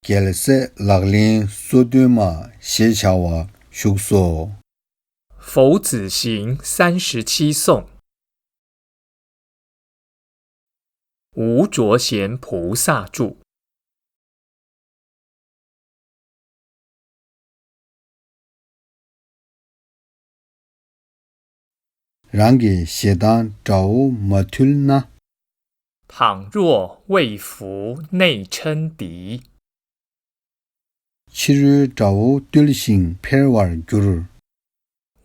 gelse laglin suduma 写巧哇叔说。佛子行37颂，无着贤菩萨著。rangi 写当找matul na 倘若未服内称敌，七日找tulsing perwar guru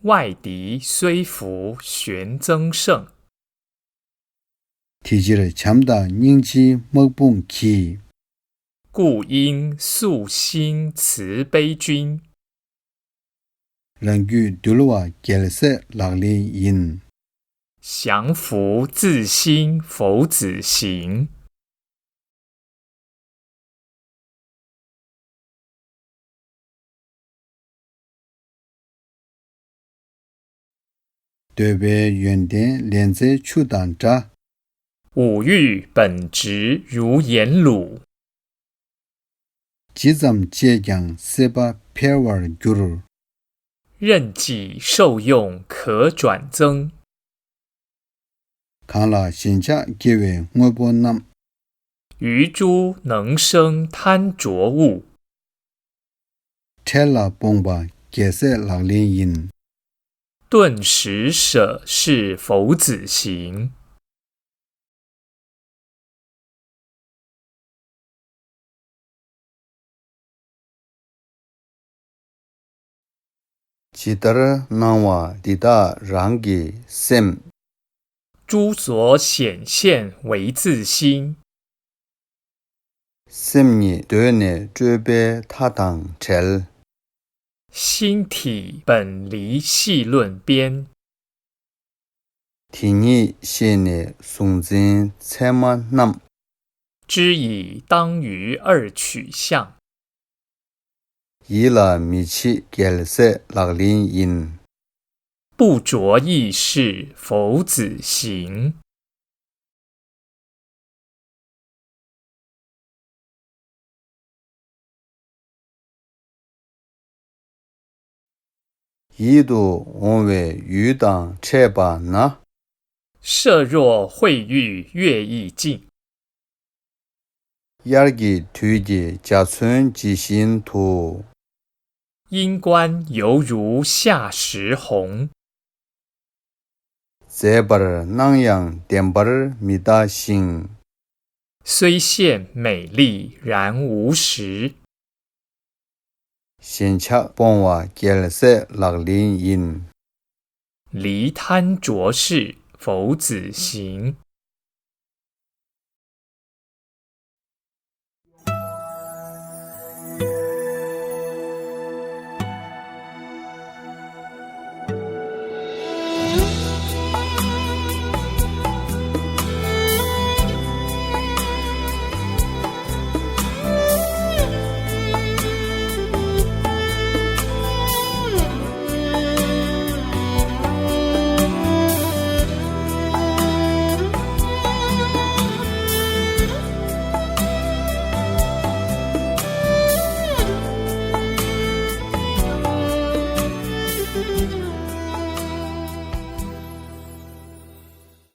外敌虽服玄增胜。提起了 참다 닝지 먹봉 기 故应素心慈悲君， rangi dulwa gelse laglin yin 降伏自心佛子行。对别原点连在出当扎五欲本质如颜鲁，即zam接将 seba perwar guru 任己受用可转增。看了新家给为我不nam 余诸能生贪着物， tela bomba gelse laglin yin 顿时舍是佛子行。chidar nawa dida rangi sem 诸所显现为自心， semni döne追别他当 chel 心体本离细论边， 티니 시네 송진 체마 남 知以当于二取相。 이라 미치 gelse laglin yin 不着意是佛子行。이도 온웨 유당 체바 나 设若慧欲越意境， 야기 뒤지 자춘 지신투 因观犹如夏时红。 제바르 낭양 덴바르 미다싱 虽现美丽然无实， 신차 본와 gelse laglin yin 离贪着事佛子行。